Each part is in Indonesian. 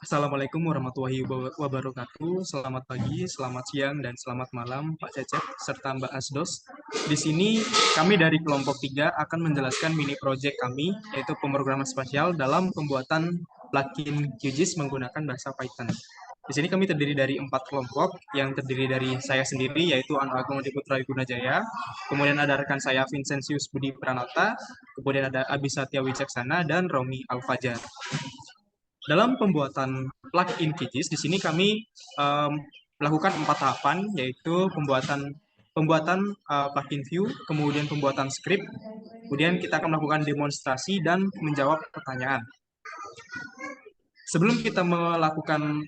Assalamualaikum warahmatullahi wabarakatuh. Selamat pagi, selamat siang, dan selamat malam Pak Cecep serta Mbak Asdos. Di sini kami dari kelompok 3 akan menjelaskan mini project kami, yaitu pemrograman spasial dalam pembuatan plugin QGIS menggunakan bahasa Python. Di sini kami terdiri dari 4 kelompok, yang terdiri dari saya sendiri, yaitu Anu Agung Adiputra Gunajaya, kemudian ada rekan saya Vincentius Budi Pranata, kemudian ada Abi Satya Wicaksana, dan Romi Alfajar. Dalam pembuatan plugin QGIS, di sini kami melakukan 4 tahapan, yaitu pembuatan plugin view, kemudian pembuatan script, kemudian kita akan melakukan demonstrasi dan menjawab pertanyaan. Sebelum kita melakukan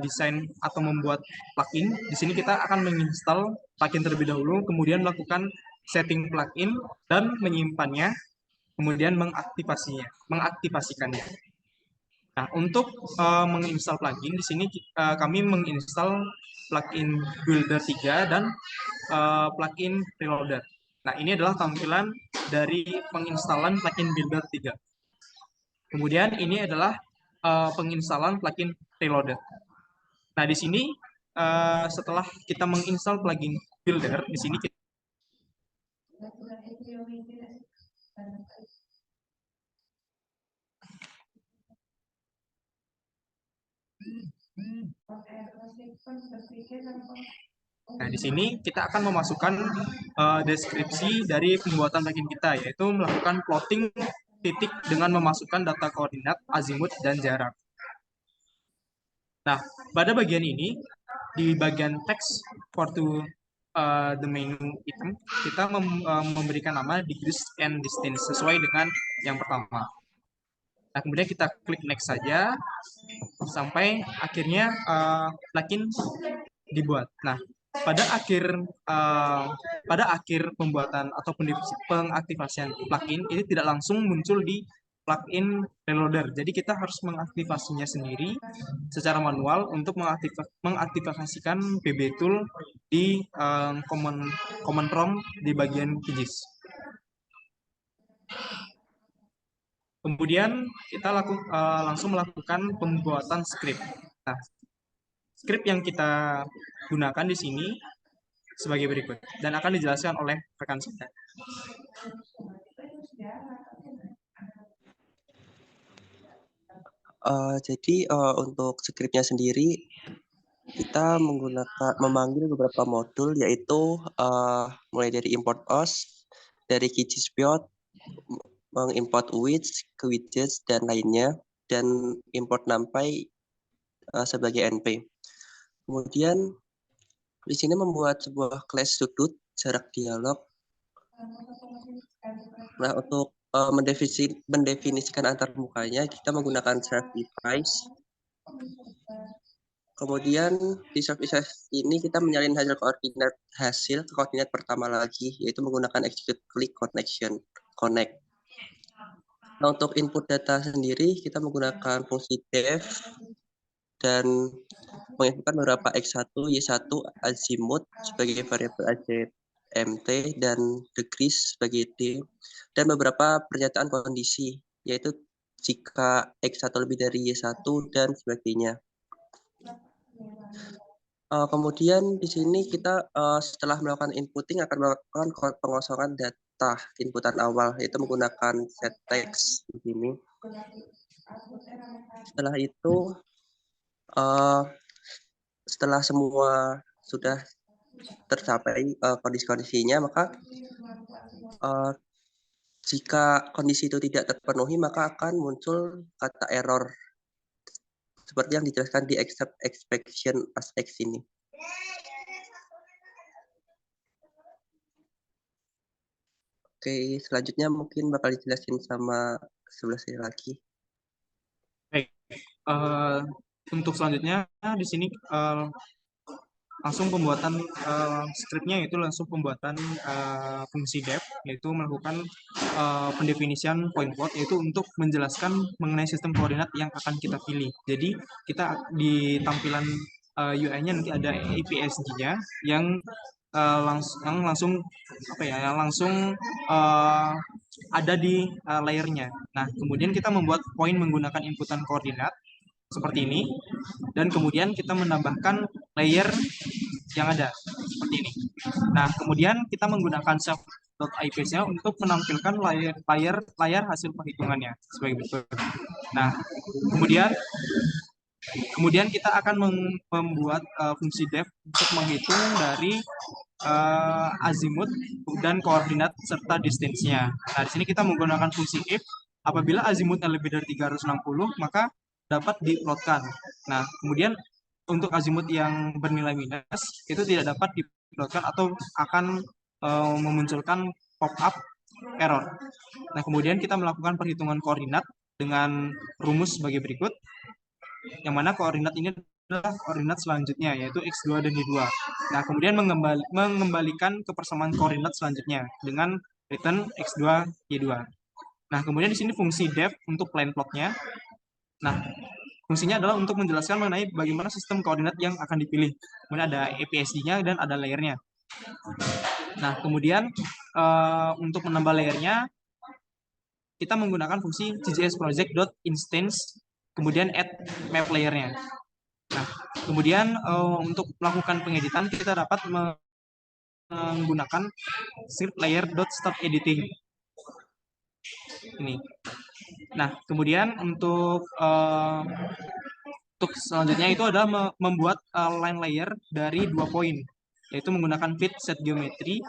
desain atau membuat plugin, di sini kita akan menginstal plugin terlebih dahulu, kemudian melakukan setting plugin dan menyimpannya, kemudian mengaktifasikannya. Nah, untuk menginstal plugin di sini kami menginstal plugin Builder 3 dan plugin Preloader. Nah, ini adalah tampilan dari penginstalan plugin Builder 3. Kemudian ini adalah penginstalan plugin Preloader. Nah, di sini setelah kita menginstal plugin Builder, di sini kita Nah, di sini kita akan memasukkan deskripsi dari pembuatan plugin kita, yaitu melakukan plotting titik dengan memasukkan data koordinat, azimut, dan jarak. Nah, pada bagian ini, di bagian text for to the menu item, kita memberikan nama degrees and distance sesuai dengan yang pertama. Nah, kemudian kita klik next saja sampai akhirnya plugin dibuat. Nah, pada akhir uh, pada akhir pembuatan atau pengaktifasian plugin ini tidak langsung muncul di plugin Preloader. Jadi kita harus mengaktifasinya sendiri secara manual untuk mengaktifasikan PB tool di command prompt di bagian QGIS. Kemudian kita langsung melakukan pembuatan script. Nah, script yang kita gunakan di sini sebagai berikut dan akan dijelaskan oleh rekan saya. Untuk scriptnya sendiri kita memanggil beberapa modul, yaitu mulai dari import OS, dari QGIS Piot, mengimport widgets, widgets dan lainnya, dan import NumPy sebagai NP. Kemudian di sini membuat sebuah class sudut jarak dialog. Nah, untuk mendefinisikan antar mukanya, kita menggunakan self device. Kemudian di self device ini kita menyalin hasil ke koordinat pertama lagi, yaitu menggunakan execute click connection connect. Nah, untuk input data sendiri kita menggunakan fungsi def dan menginputkan beberapa x1, y1, azimut sebagai variabel AZMT dan degrees sebagai D, dan beberapa pernyataan kondisi, yaitu jika x1 lebih dari y1 dan sebagainya. Kemudian di sini kita setelah melakukan inputting akan melakukan pengosongan data inputan awal, yaitu menggunakan set text di sini. Setelah itu, setelah semua sudah tercapai kondisi-kondisinya, maka jika kondisi itu tidak terpenuhi, maka akan muncul kata error seperti yang dijelaskan di except exception as x ini. Oke, selanjutnya mungkin bakal dijelasin sama sebelah saya lagi. Baik, untuk selanjutnya di sini langsung pembuatan scriptnya, yaitu langsung pembuatan fungsi def, yaitu melakukan pendefinisian point cloud, yaitu untuk menjelaskan mengenai sistem koordinat yang akan kita pilih. Jadi kita di tampilan UI-nya nanti ada APSG-nya yang langsung ada di layernya. Nah, kemudian kita membuat poin menggunakan inputan koordinat. seperti ini, dan kemudian kita menambahkan layer yang ada seperti ini. Nah, kemudian kita menggunakan self.ipaste-nya untuk menampilkan layar hasil perhitungannya sebagai berikut. Nah, kemudian kita akan membuat fungsi def untuk menghitung dari azimut dan koordinat serta distance-nya. Nah, di sini kita menggunakan fungsi if. Apabila azimutnya lebih dari 360, maka dapat diplotkan. Nah, kemudian untuk azimut yang bernilai minus, itu tidak dapat diplotkan atau akan memunculkan pop-up error. Nah, kemudian kita melakukan perhitungan koordinat dengan rumus sebagai berikut, yang mana koordinat ini adalah koordinat selanjutnya, yaitu X2 dan Y2. Nah, kemudian mengembalikan ke persamaan koordinat selanjutnya dengan return X2, Y2. Nah, kemudian di sini fungsi def untuk plane plotnya. Nah, fungsinya adalah untuk menjelaskan mengenai bagaimana sistem koordinat yang akan dipilih. Kemudian ada EPSD-nya dan ada layernya. Nah, kemudian untuk menambah layernya, kita menggunakan fungsi cgsproject.instance, kemudian add map layernya. Nah, kemudian untuk melakukan pengeditan, kita dapat menggunakan script layer.startEditing. Ini. Nah, kemudian untuk selanjutnya itu adalah membuat line layer dari 2 poin, yaitu menggunakan fit set geometry.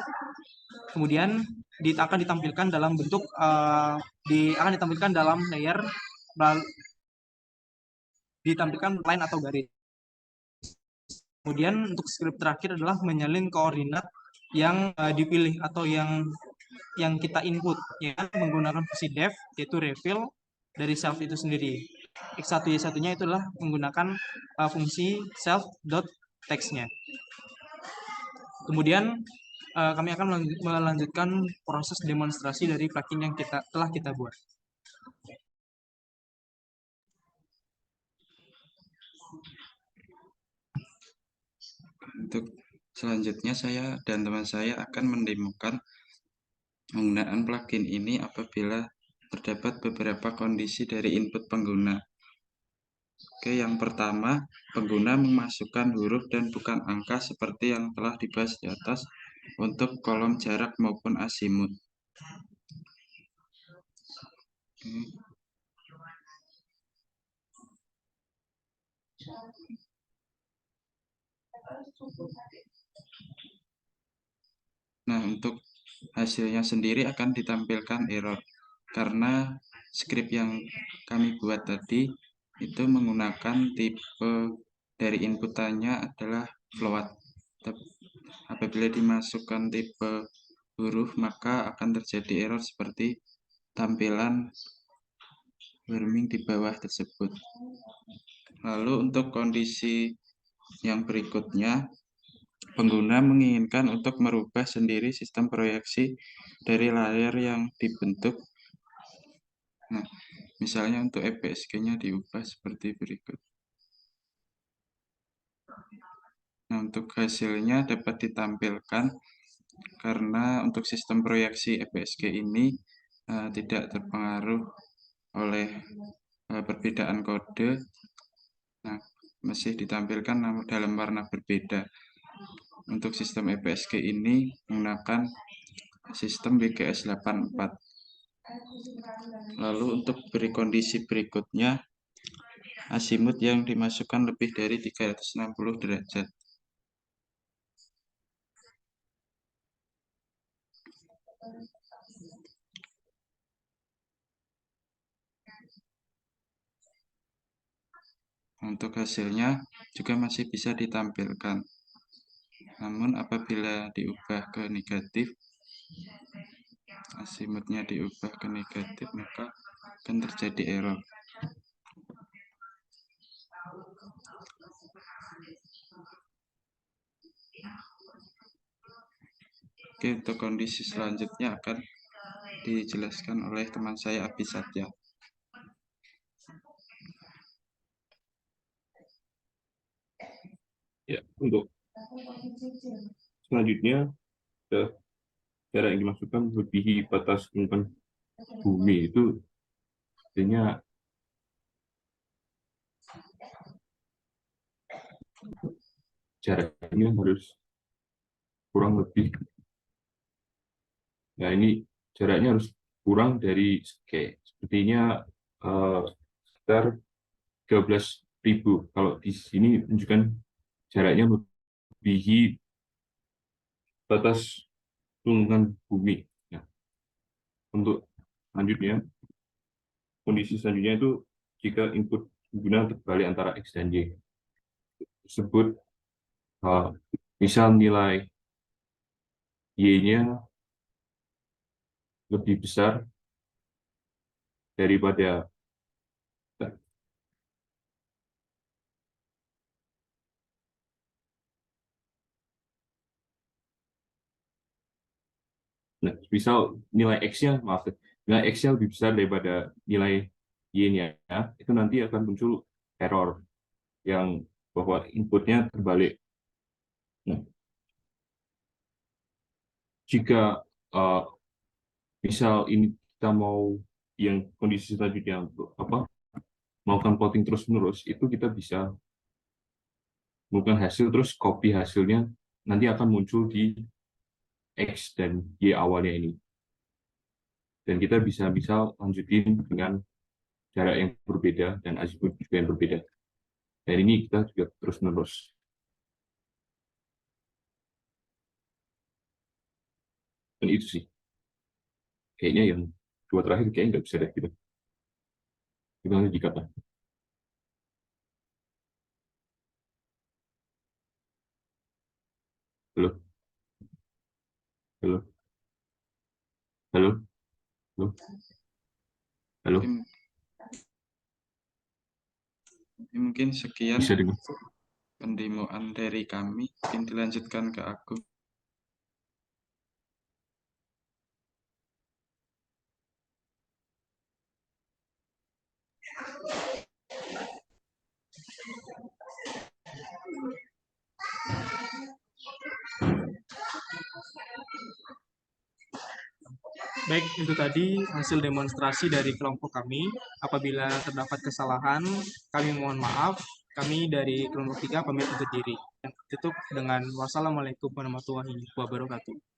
Kemudian akan ditampilkan dalam bentuk akan ditampilkan dalam layer, ditampilkan line atau garis. Kemudian untuk script terakhir adalah menyalin koordinat yang dipilih atau yang kita input, ya, menggunakan fungsi def, yaitu reveal dari self itu sendiri. X1 Y1-nya itu adalah menggunakan fungsi self.text-nya. Kemudian kami akan melanjutkan proses demonstrasi dari plugin yang telah kita buat. Untuk selanjutnya saya dan teman saya akan mendemokan penggunaan plugin ini apabila terdapat beberapa kondisi dari input pengguna. Oke, yang pertama, pengguna memasukkan huruf dan bukan angka seperti yang telah dibahas di atas untuk kolom jarak maupun azimut. Nah, untuk hasilnya sendiri akan ditampilkan error karena script yang kami buat tadi itu menggunakan tipe dari inputannya adalah float. Apabila dimasukkan tipe huruf, maka akan terjadi error seperti tampilan warming di bawah tersebut. Lalu untuk kondisi yang berikutnya, pengguna menginginkan untuk merubah sendiri sistem proyeksi dari layar yang dibentuk. Nah, misalnya untuk EPSG-nya diubah seperti berikut. Nah, untuk hasilnya dapat ditampilkan karena untuk sistem proyeksi EPSG ini tidak terpengaruh oleh perbedaan kode. Nah, masih ditampilkan namun dalam warna berbeda. Untuk sistem EPSG ini menggunakan sistem WGS 84. Lalu untuk beri kondisi berikutnya, azimut yang dimasukkan lebih dari 360 derajat. Untuk hasilnya juga masih bisa ditampilkan. Namun apabila diubah ke negatif, azimutnya diubah ke negatif, maka akan terjadi error. Oke, untuk kondisi selanjutnya akan dijelaskan oleh teman saya Abi Satya. Ya, untuk selanjutnya jarak yang dimasukkan melebihi batas permukaan bumi itu artinya jaraknya harus kurang lebih, nah ini jaraknya harus kurang dari sepertinya sekitar 13.000. Kalau di sini menunjukkan jaraknya melebihi batas lingkungan bumi. Nah, untuk selanjutnya, kondisi selanjutnya itu jika input pengguna terbalik antara X dan Y. Tersebut, misal nilai Y-nya lebih besar daripada, nah, misal nilai X-nya, maaf, nilai X-nya lebih besar daripada nilai Y-nya, itu nanti akan muncul error yang bahwa inputnya terbalik. Nah, jika misal ini kita mau yang kondisi selanjutnya untuk melakukan plotting terus-menerus, itu kita bisa melakukan hasil terus copy hasilnya nanti akan muncul di X dan Y awalnya ini. Dan kita bisa lanjutin dengan jarak yang berbeda dan azimut juga yang berbeda. Dan ini kita juga terus-menerus. Dan itu sih. Kayaknya yang dua terakhir kayaknya nggak bisa deh gitu. Kita nanti dikata. Halo, halo, halo, halo, halo. Mungkin sekian Bisa dengar? pendemoan dari kami. Mungkin dilanjutkan ke aku. Baik, itu tadi hasil demonstrasi dari kelompok kami. Apabila terdapat kesalahan, kami mohon maaf. Kami dari kelompok 3 pamit undur diri. Dan tutup dengan wassalamualaikum warahmatullahi wabarakatuh.